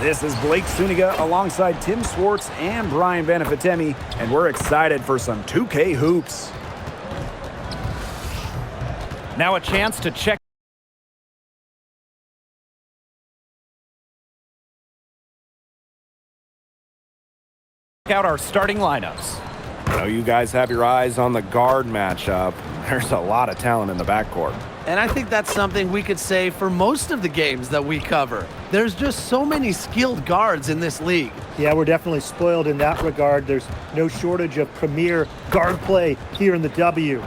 This is Blake Suniga alongside Tim Swartz and Brian Benefitemi, and we're excited for some 2K hoops. Now a chance to check out our starting lineups. I know you guys have your eyes on the guard matchup. There's a lot of talent in the backcourt. And I think that's something we could say for most of the games that we cover. There's just so many skilled guards in this league. Yeah, we're definitely spoiled in that regard. There's no shortage of premier guard play here in the W.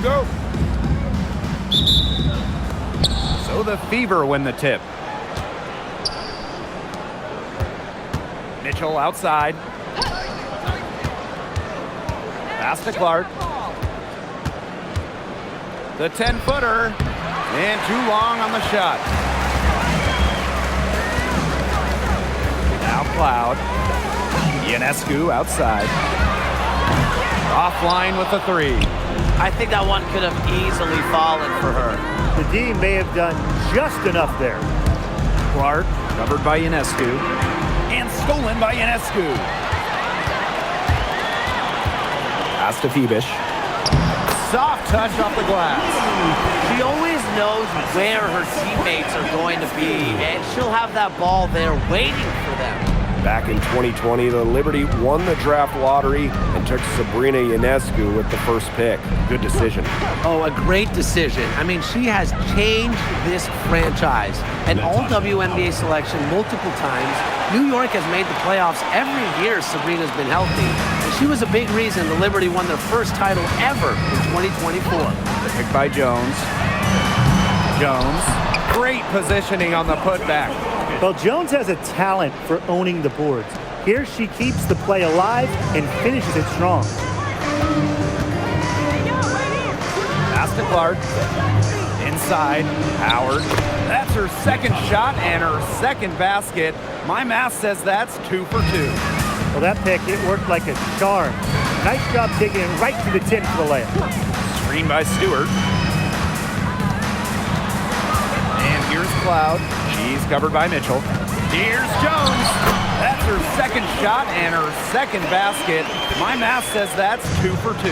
Go. So the Fever win the tip. Mitchell outside. Pass to Clark. The 10-footer. And too long on the shot. Now Cloud. Ionescu outside. Offline with the three. I think that one could have easily fallen for her. The D may have done just enough there. Clark, covered by Ionescu. And stolen by Ionescu. Pass to Phoebish. Soft touch off the glass. She always knows where her teammates are going to be, and she'll have that ball there waiting for them. Back in 2020, the Liberty won the draft lottery and took Sabrina Ionescu with the first pick. Good decision. Oh, a great decision. I mean, she has changed this franchise. An all-WNBA selection multiple times. New York has made the playoffs every year Sabrina's been healthy. And she was a big reason the Liberty won their first title ever in 2024. Picked by Jones. Jones. Great positioning on the putback. Well, Jones has a talent for owning the boards. Here she keeps the play alive and finishes it strong. Pass to Clark. Inside. Howard. That's her second shot and her second basket. My math says that's 2 for 2. Well, that pick, it worked like a charm. Nice job digging it right to the 10 for the layup. Screen by Stewart. And here's Cloud. She's covered by Mitchell. Here's Jones. That's her second shot and her second basket. My math says that's 2 for 2.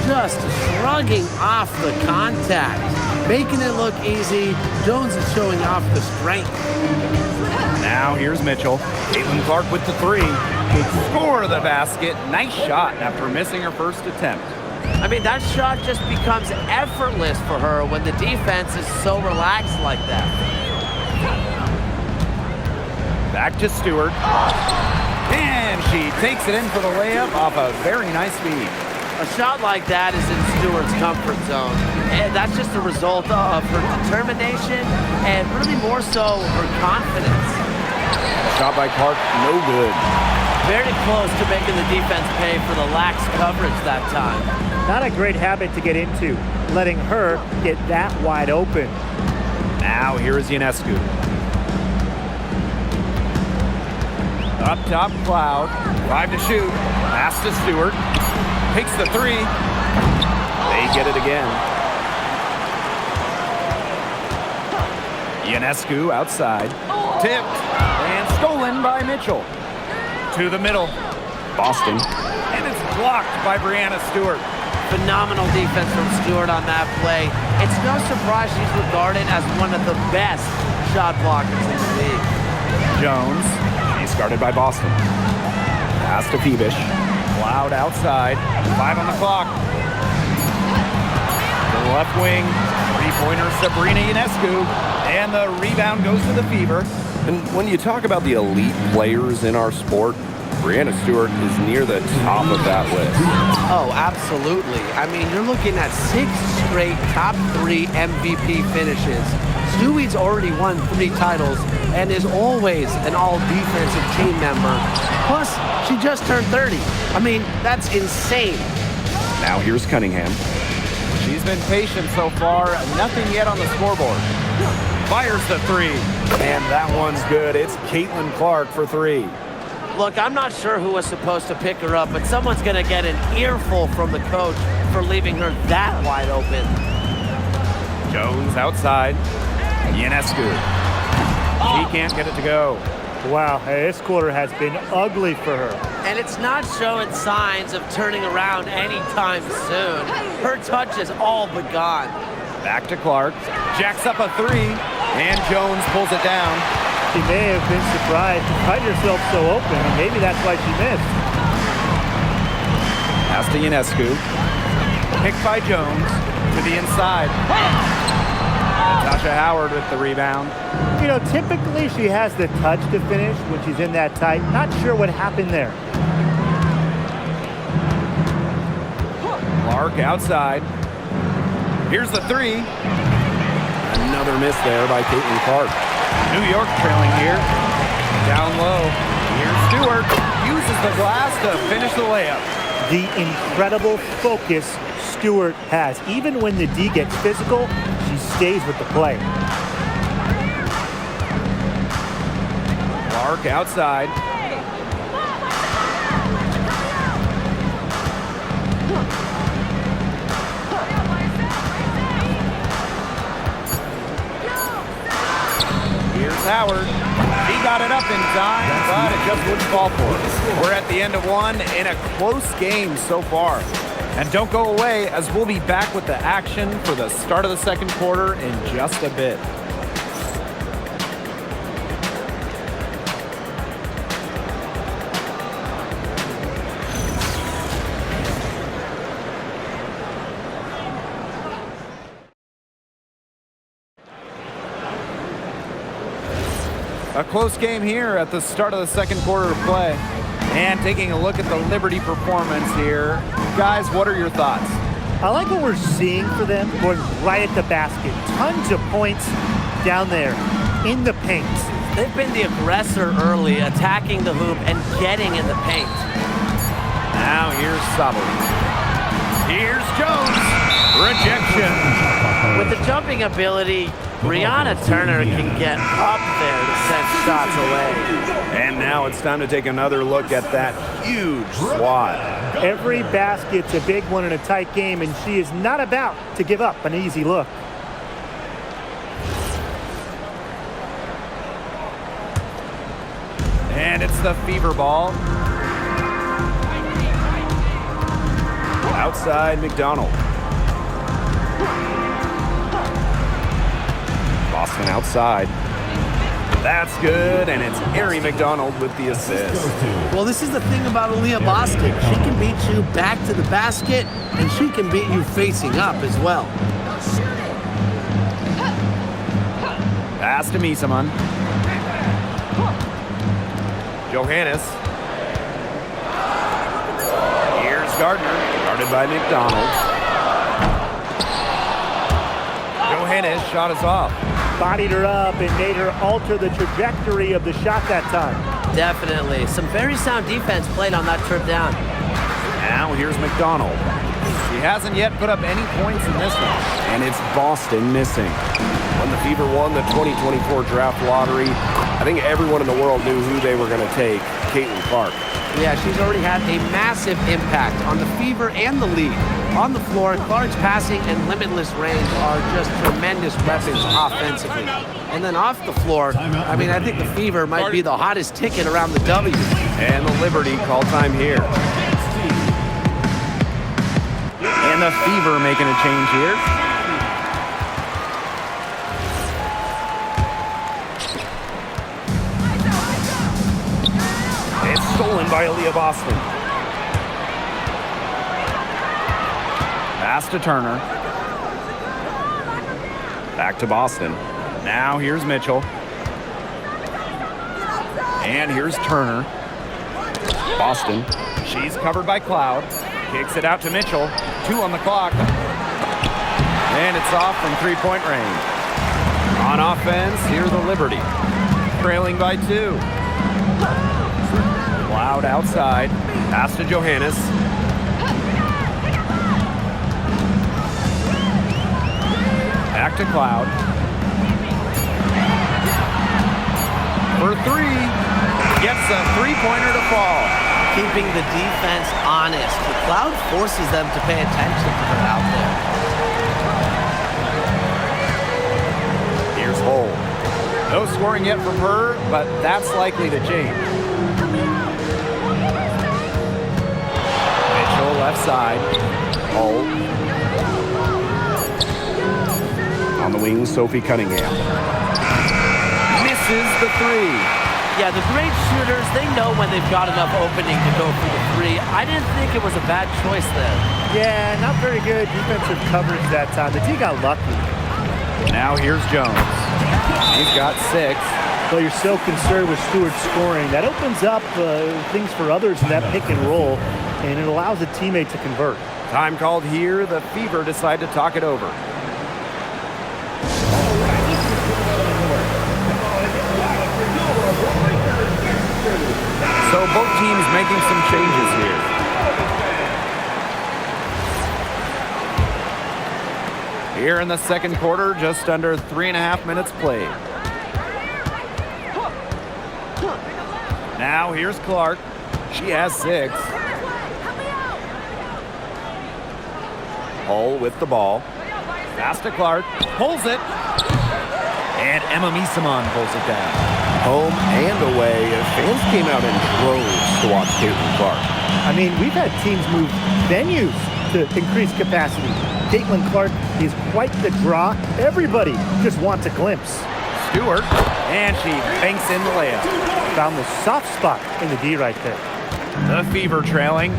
Just shrugging off the contact. Making it look easy. Jones is showing off the strength. Now here's Mitchell. Caitlin Clark with the three. Score the basket. Nice shot after missing her first attempt. I mean, that shot just becomes effortless for her when the defense is so relaxed like that. Back to Stewart. And she takes it in for the layup off a very nice feed. A shot like that is in Stewart's comfort zone. And that's just a result of her determination and really more so her confidence. Shot by Clark, no good. Very close to making the defense pay for the lax coverage that time. Not a great habit to get into, letting her get that wide open. Now here is Ionescu. Up top, Cloud. 5 to shoot. Pass to Stewart. Takes the three. They get it again. Ionescu outside. Tipped and stolen by Mitchell. To the middle. Boston. And it's blocked by Brianna Stewart. Phenomenal defense from Stewart on that play. It's no surprise she's regarded as one of the best shot blockers in the league. Jones. He's guarded by Boston. Pass to Phoebish. Cloud outside. 5 on the clock. The left wing. Three-pointer Sabrina Ionescu. And the rebound goes to the Fever. And when you talk about the elite players in our sport, Brianna Stewart is near the top of that list. Oh, absolutely. I mean, you're looking at 6 straight top 3 MVP finishes. Stewie's already won 3 titles and is always an all-defensive team member. Plus, she just turned 30. I mean, that's insane. Now here's Cunningham. She's been patient so far. Nothing yet on the scoreboard. Fires the three. And that one's good. It's Caitlin Clark for three. Look, I'm not sure who was supposed to pick her up, but someone's going to get an earful from the coach for leaving her that wide open. Jones outside. Ionescu. She can't get it to go. Wow, this quarter has been ugly for her. And it's not showing signs of turning around anytime soon. Her touch is all but gone. Back to Clark. Jacks up a three. And Jones pulls it down. She may have been surprised to find herself so open, and maybe that's why she missed. Pass to Ionescu. Picked by Jones to the inside. Natasha Howard with the rebound. You know, typically she has the touch to finish when she's in that tight. Not sure what happened there. Clark outside. Here's the three. Another miss there by Caitlin Clark. New York trailing here. Down low. Here's Stewart. Uses the glass to finish the layup. The incredible focus Stewart has. Even when the D gets physical, she stays with the play. Clark outside. Here's Howard. He got it up in time, but it just wouldn't fall for us. We're at the end of one in a close game so far. And don't go away, as we'll be back with the action for the start of the second quarter in just a bit. A close game here at the start of the second quarter of play. And taking a look at the Liberty performance here. Guys, what are your thoughts? I like what we're seeing for them going right at the basket. Tons of points down there in the paint. They've been the aggressor early, attacking the hoop and getting in the paint. Now here's Sabali. Here's Jones. Rejection. With the jumping ability, Brianna Turner can get up there to send shots away. And now it's time to take another look at that huge swat. Every basket's a big one in a tight game, and she is not about to give up an easy look. And it's the Fever ball. Outside McDonald. Boston outside. That's good, and it's Ari McDonald with the assist. Well, this is the thing about Aaliyah Bostic. She can beat you back to the basket, and she can beat you facing up as well. Pass to Misaman. Johannes. Here's Gardner. Guarded by McDonald. Johannes shot us off. Bodied her up and made her alter the trajectory of the shot that time. Definitely. Some very sound defense played on that trip down. Now here's McDonald. He hasn't yet put up any points in this one. And it's Boston missing. When the Fever won the 2024 draft lottery, I think everyone in the world knew who they were going to take, Caitlin Clark. Yeah, she's already had a massive impact on the Fever and the league. On the floor, Clark's passing and limitless range are just tremendous weapons offensively. And then off the floor, I mean, I think the Fever might be the hottest ticket around the W. And the Liberty call time here. And the Fever making a change here. It's stolen by Aaliyah Boston. Pass to Turner. Back to Boston. Now here's Mitchell. And here's Turner. Boston. She's covered by Cloud. Kicks it out to Mitchell. 2 on the clock. And it's off from three-point range. On offense, here's the Liberty. Trailing by 2. Cloud outside. Pass to Johannes. Back to Cloud. For three. Gets a three-pointer to fall. Keeping the defense honest. The Cloud forces them to pay attention to her out there. Here's Hull. No scoring yet from her, but that's likely to change. Mitchell left side. Hull. On the wing, Sophie Cunningham. Misses the three. Yeah, the great shooters, they know when they've got enough opening to go for the three. I didn't think it was a bad choice there. Yeah, not very good defensive coverage that time. The D got lucky. Now here's Jones. He's got 6. Well, you're so concerned with Stewart scoring. That opens up things for others in that pick and roll, and it allows a teammate to convert. Time called here. The Fever decide to talk it over. So both teams making some changes here. Here in the second quarter, just under 3.5 minutes played. Now here's Clark. She has 6. Hull with the ball. Pass to Clark. Pulls it. And Emma Misamon pulls it down. Home and away, fans came out in droves to watch Caitlin Clark. I mean, we've had teams move venues to increase capacity. Caitlin Clark is quite the draw. Everybody just wants a glimpse. Stewart, and she banks in the layup. Found the soft spot in the D right there. The Fever trailing.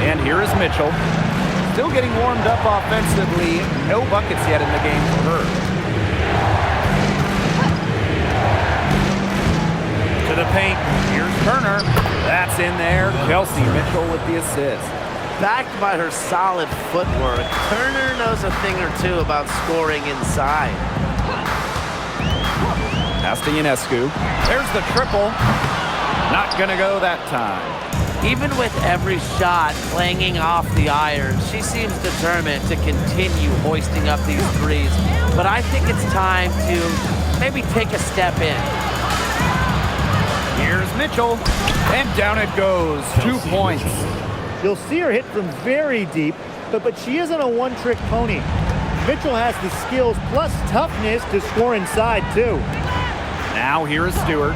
And here is Mitchell. Still getting warmed up offensively. No buckets yet in the game for her. To the paint. Here's Turner. That's in there. Chelsea Mitchell with the assist. Backed by her solid footwork, Turner knows a thing or two about scoring inside. Pass to Ionescu. There's the triple. Not gonna go that time. Even with every shot clanging off the iron, she seems determined to continue hoisting up these threes. But I think it's time to maybe take a step in. Here's Mitchell, and down it goes. 2 points. You'll see her hit from very deep, but she isn't a one-trick pony. Mitchell has the skills plus toughness to score inside, too. Now here is Stewart.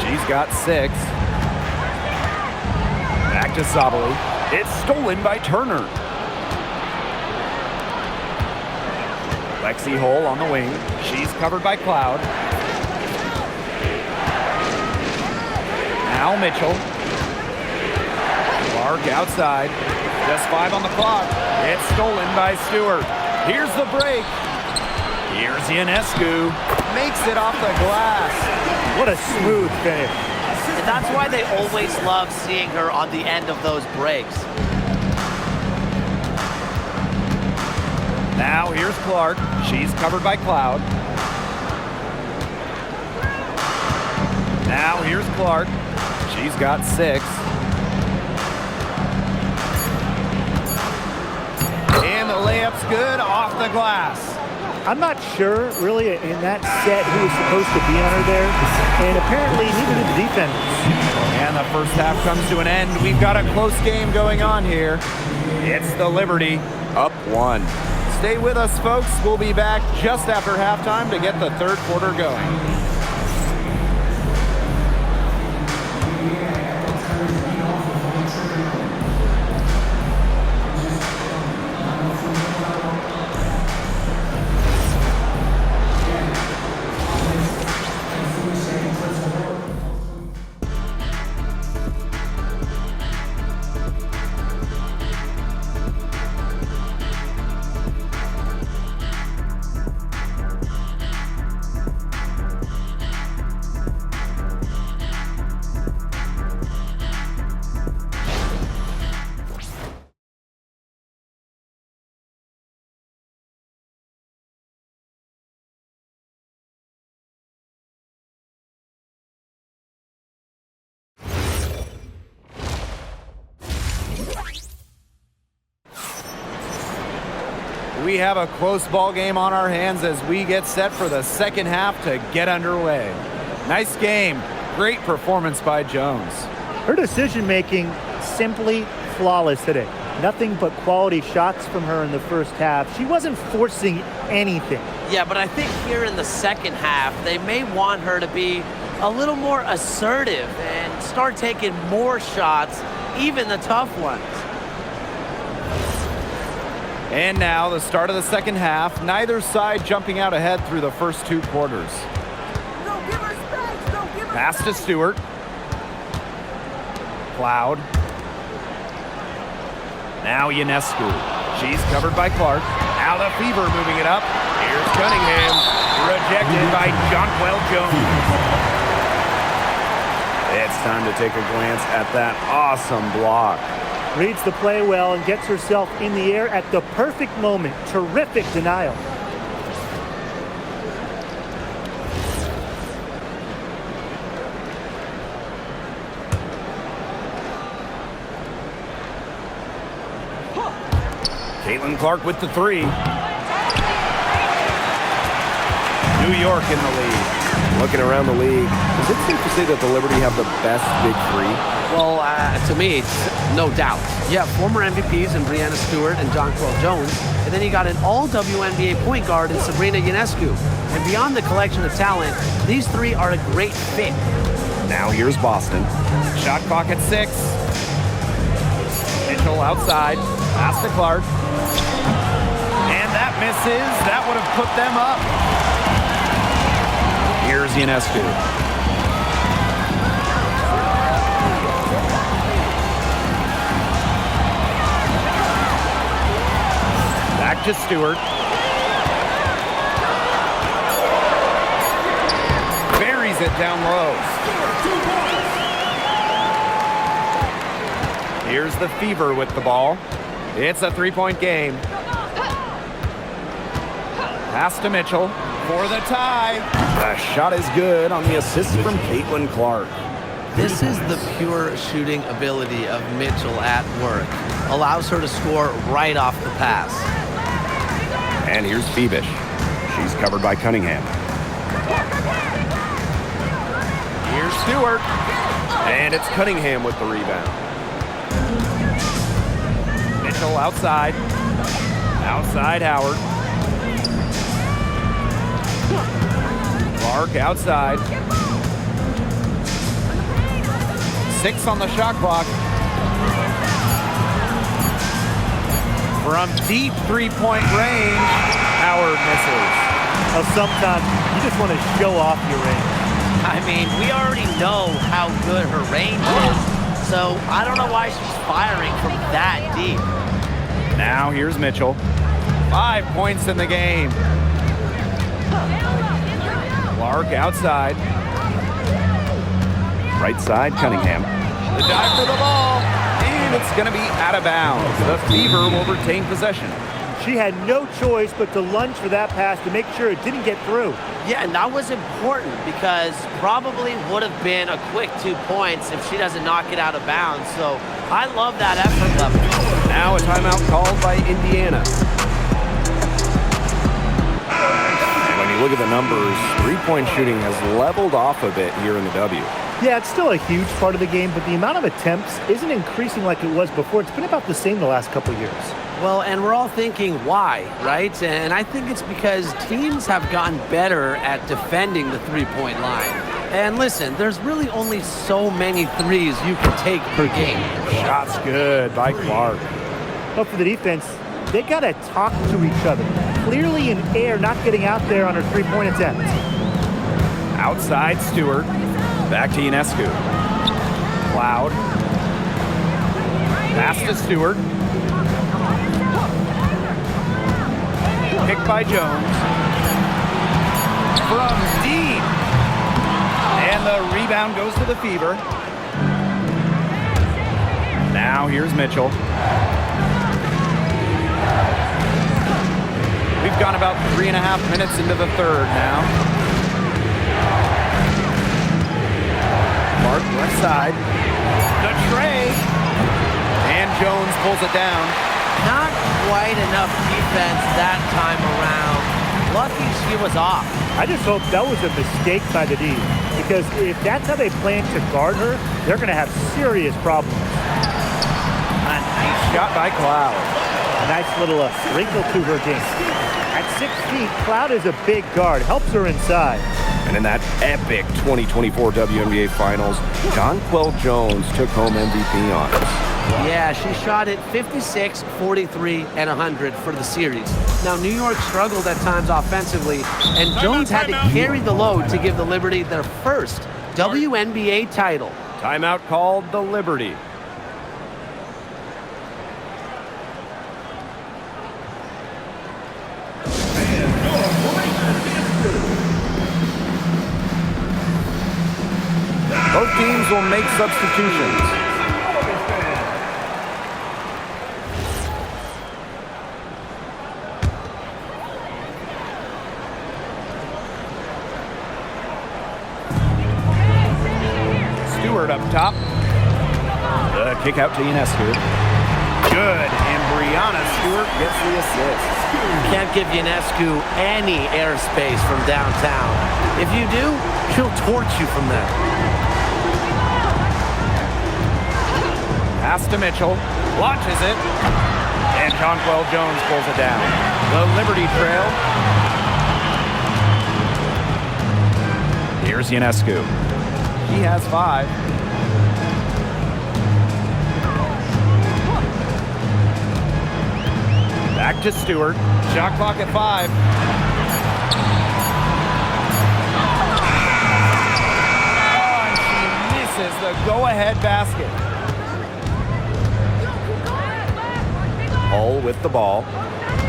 She's got 6. Back to Sabali. It's stolen by Turner. Lexi Hull on the wing. She's covered by Cloud. Now Mitchell. Clark outside. Just 5 on the clock. It's stolen by Stewart. Here's the break. Here's Ionescu. Makes it off the glass. What a smooth finish. And that's why they always love seeing her on the end of those breaks. Now here's Clark. She's covered by Cloud. Now here's Clark. She's got 6. And the layup's good off the glass. I'm not sure, really, in that set who was supposed to be on her there. And apparently, neither did the defenders. And the first half comes to an end. We've got a close game going on here. It's the Liberty up 1. Stay with us, folks. We'll be back just after halftime to get the third quarter going. We have a close ball game on our hands as we get set for the second half to get underway. Nice game. Great performance by Jones. Her decision-making simply flawless today. Nothing but quality shots from her in the first half. She wasn't forcing anything. Yeah, but I think here in the second half, they may want her to be a little more assertive and start taking more shots, even the tough ones. And now the start of the second half. Neither side jumping out ahead through the first 2 quarters. Pass to Stewart. Cloud. Now Ionescu. She's covered by Clark. Now the Fever moving it up. Here's Cunningham. Rejected by Jonquel Jones. It's time to take a glance at that awesome block. Reads the play well and gets herself in the air at the perfect moment. Terrific denial. Caitlin Clark with the 3. New York in the lead. Looking around the league, is it safe to say that the Liberty have the best big 3? Well, to me, it's no doubt. You have former MVPs in Brianna Stewart and Jonquel Jones, and then you got an all-WNBA point guard in Sabrina Ionescu. And beyond the collection of talent, these 3 are a great fit. Now here's Boston. Shot clock at 6. Mitchell outside. Pass to Clark. And that misses. That would have put them up. Here's Ionescu. Back to Stewart. Buries it down low. Here's the Fever with the ball. It's a 3-point game. Pass to Mitchell for the tie. The shot is good on the assist from Caitlin Clark. This is the pure shooting ability of Mitchell at work. Allows her to score right off the pass. And here's Phoebish. She's covered by Cunningham. Here's Stewart. And it's Cunningham with the rebound. Mitchell outside. Outside Howard. Clark outside. 6 on the shot clock. From deep 3-point range, Howard misses. Now, sometimes you just want to show off your range. I mean, we already know how good her range is, so I don't know why she's firing from that deep. Now here's Mitchell. 5 points in the game. Clark outside. Right side, Cunningham. The dive for the ball, and it's going to be out of bounds. The Fever will retain possession. She had no choice but to lunge for that pass to make sure it didn't get through. Yeah, and that was important because probably would have been a quick 2 points if she doesn't knock it out of bounds. So I love that effort level. Now a timeout called by Indiana. When you look at the numbers, 3-point shooting has leveled off a bit here in the W. Yeah, it's still a huge part of the game, but the amount of attempts isn't increasing like it was before. It's been about the same the last couple of years. Well, and we're all thinking why, right? And I think it's because teams have gotten better at defending the 3-point line. And listen, there's really only so many threes you can take per game. Shots good by Clark. But for the defense, they got to talk to each other. Clearly in air, not getting out there on her 3-point attempt. Outside Stewart. Back to Ionescu. Cloud. Pass to Stewart. Picked by Jones. From deep. And the rebound goes to the Fever. Now here's Mitchell. We've gone about 3.5 minutes into the third now. Clark left side. The tray. And Jones pulls it down. Not quite enough defense that time around. Lucky she was off. I just hope that was a mistake by the D, because if that's how they plan to guard her, they're going to have serious problems. A nice shot by Cloud. A nice little wrinkle to her game. At 6 feet, Cloud is a big guard, helps her inside. And in that epic 2024 WNBA Finals, Jonquel Jones took home MVP honors. Yeah, she shot it 56, 43, and 100 for the series. Now, New York struggled at times offensively, and Jones had to carry the load to give the Liberty their first WNBA title. Timeout called the Liberty. Both teams will make substitutions. Stewart up top. The kick out to Ionescu. Good, and Brianna Stewart gets the assist. Can't give Ionescu any airspace from downtown. If you do, she'll torch you from there. Pass to Mitchell, launches it, and Jonquel Jones pulls it down. The Liberty trail. Here's Ionescu. He has 5. Back to Stewart. Shot clock at 5. Oh, and she misses the go-ahead basket. Hull with the ball.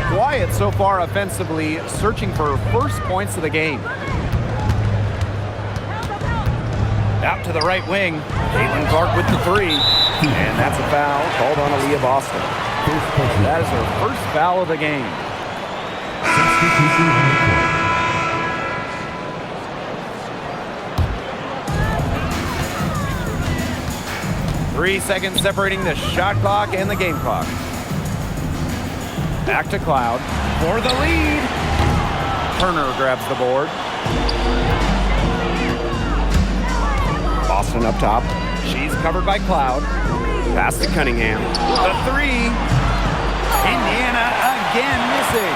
Quiet so far offensively, searching for first points of the game. Out to the right wing. Caitlin Clark with the 3. And that's a foul called on Aaliyah Boston. That is her first foul of the game. 3 seconds separating the shot clock and the game clock. Back to Cloud for the lead. Turner grabs the board. Boston up top. She's covered by Cloud. Pass to Cunningham. The 3. Indiana again missing.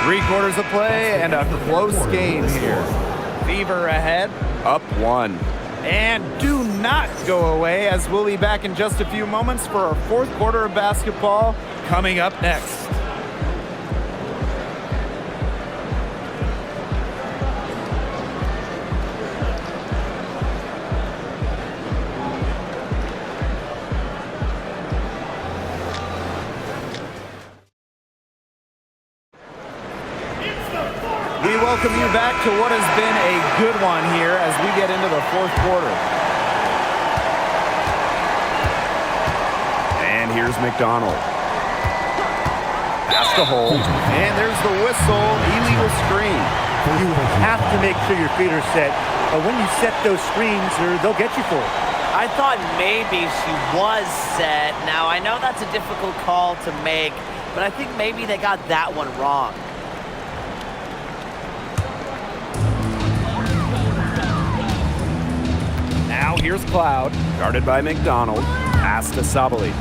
3/4 of play and a close game here. Fever ahead, up 1. And do not go away, as we'll be back in just a few moments for our 4th quarter of basketball coming up next. We welcome you back to what has been a good one here as we get into the 4th quarter. And here's McDonald. Pass to Hull. And there's the whistle. Illegal screen. You have to make sure your feet are set. But when you set those screens, they'll get you for it. I thought maybe she was set. Now, I know that's a difficult call to make, but I think maybe they got that one wrong. Now here's Cloud, guarded by McDonald. Pass to Sabali.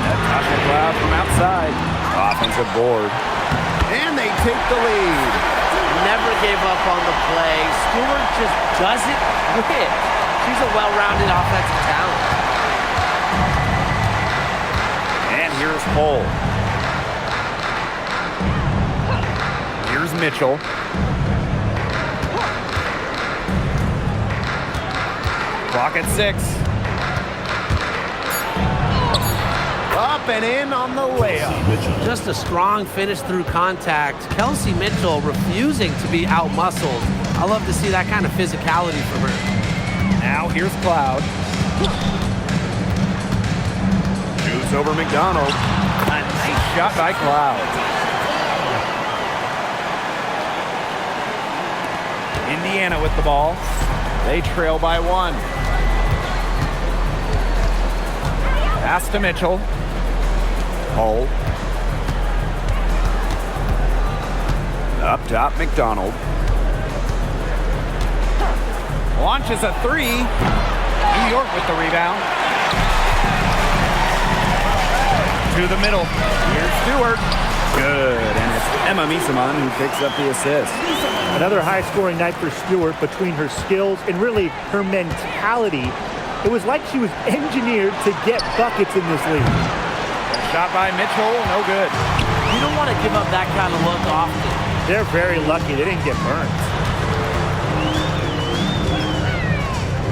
Natasha Cloud from outside. Offensive board. And they take the lead. Never gave up on the play. Stewart just doesn't quit. She's a well-rounded offensive talent. And here's Hull. Here's Mitchell. Clock at 6. Up and in on the layup. Just a strong finish through contact. Kelsey Mitchell refusing to be out-muscled. I love to see that kind of physicality from her. Now here's Cloud. Shoots over McDonald. A nice shot by Cloud. Indiana with the ball. They trail by 1. Pass to Mitchell. Hull. Up top, McDonald. Launches a three. New York with the rebound. To the middle. Here's Stewart. Good, and it's Emma Misaman who picks up the assist. Another high-scoring night for Stewart. Between her skills and really her mentality, it was like she was engineered to get buckets in this league. Shot by Mitchell, no good. You don't want to give up that kind of look often. They're very lucky they didn't get burned.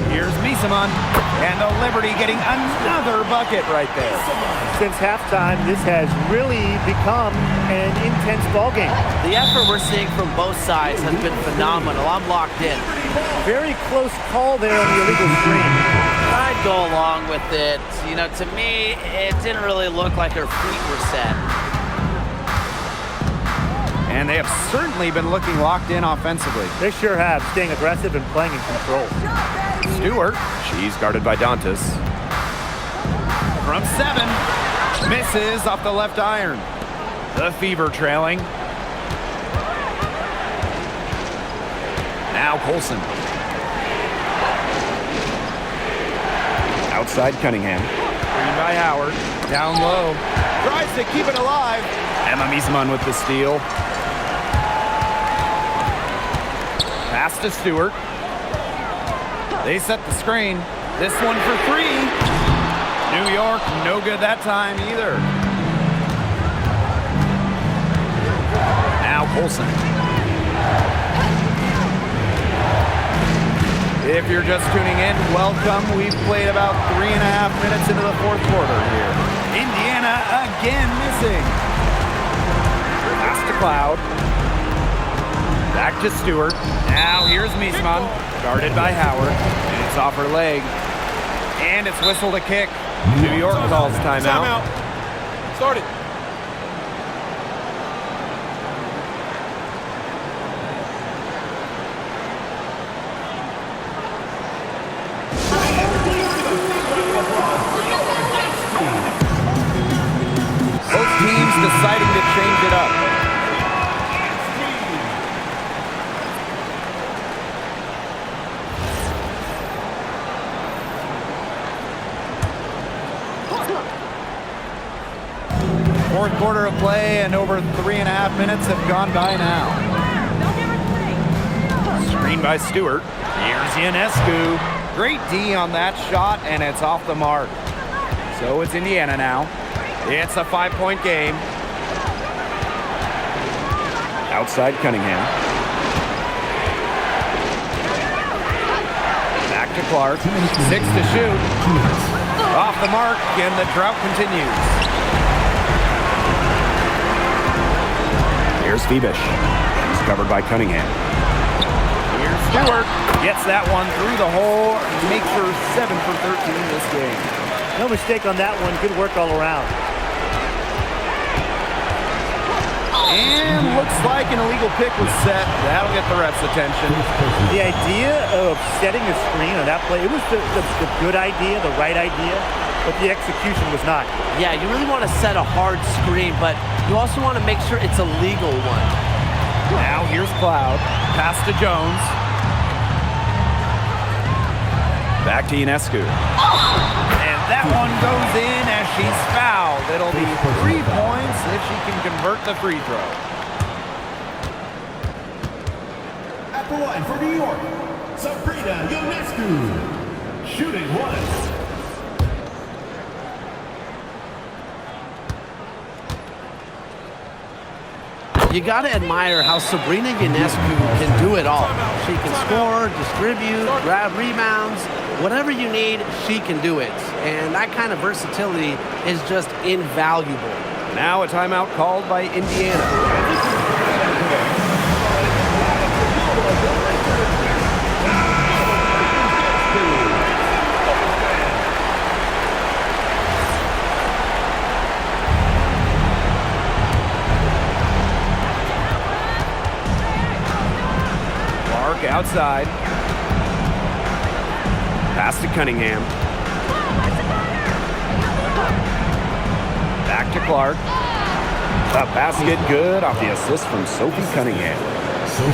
Here's Misaman, and the Liberty getting another bucket right there. Since halftime, this has really become an intense ballgame. The effort we're seeing from both sides has been phenomenal. I'm locked in. Very close call there on the illegal screen. I'd go along with it. You know, to me, it didn't really look like her feet were set. And they have certainly been looking locked in offensively. They sure have, staying aggressive and playing in control. Stewart. She's guarded by Dantas. From 7. Misses off the left iron. The Fever trailing. Now Colson. Outside Cunningham. Screen by Howard. Down low. Tries to keep it alive. Emma Misaman with the steal. Pass to Stewart. They set the screen. This one for 3. New York, no good that time either. Now Colson. If you're just tuning in, welcome. We've played about 3.5 minutes into the fourth quarter here. Indiana again missing. Pass to Cloud. Back to Stewart. Now here's Misaman, guarded by Howard. It's off her leg. And it's whistled a kick. New York calls timeout. Start it. Both teams deciding to change it up. Fourth quarter of play, and over 3.5 minutes have gone by now. Screen by Stewart. Here's Ionescu. Great D on that shot, and it's off the mark. So it's Indiana now. It's a 5-point game. Outside Cunningham. Back to Clark. 6 to shoot. Off the mark, and the drought continues. Here's Febish. He's covered by Cunningham. Here's Stewart. Gets that one through the hole. Makes her 7 for 13 this game. No mistake on that one. Good work all around. And looks like an illegal pick was set. That'll get the ref's attention. The idea of setting a screen on that play, it was the good idea, the right idea, but the execution was not. Yeah, you really want to set a hard screen, but you also want to make sure it's a legal one. Now here's Cloud. Pass to Jones. Back to Ionescu. And that one goes in as she's fouled. It'll be 3 points if she can convert the free throw. At the line for New York, Sabrina Ionescu, shooting 1. You got to admire how Sabrina Ionescu can do it all. She can score, distribute, grab rebounds, whatever you need, she can do it. And that kind of versatility is just invaluable. Now a timeout called by Indiana. Outside. Pass to Cunningham. to Clark. The basket good off the assist from Sophie Cunningham.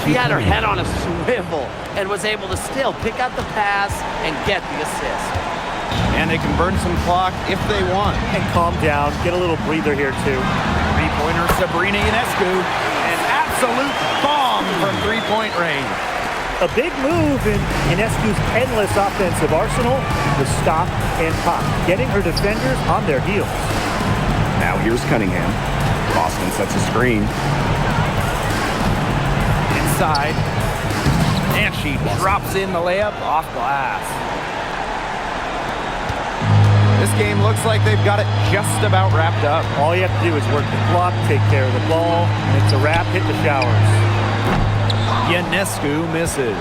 She had her head on a swivel and was able to still pick out the pass and get the assist. And they can burn some clock if they want. And calm down. Get a little breather here, too. Three-pointer Sabrina Ionescu. An absolute bomb from three-point range. A big move in Ionescu's endless offensive arsenal was stop and pop, getting her defenders on their heels. Now here's Cunningham. Boston sets a screen. Inside. And she drops in the layup off glass. This game looks like they've got it just about wrapped up. All you have to do is work the clock, take care of the ball, and it's a wrap, hit the showers. Ionescu misses.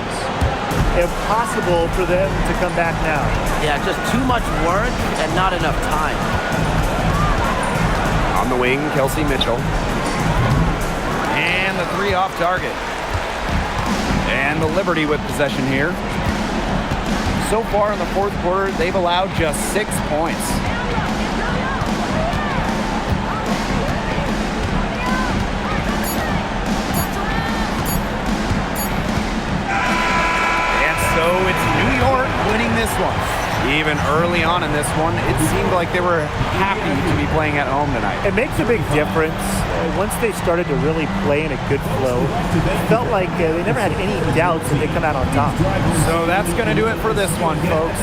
Impossible for them to come back now. Yeah, just too much work and not enough time. On the wing, Kelsey Mitchell. And the three off target. And the Liberty with possession here. So far in the fourth quarter, they've allowed just 6 points. And so it's New York winning this one. Even early on in this one, it seemed like they were happy to be playing at home tonight. It makes a big difference. Once they started to really play in a good flow, it felt like they never had any doubts that they come out on top. So that's going to do it for this one, folks.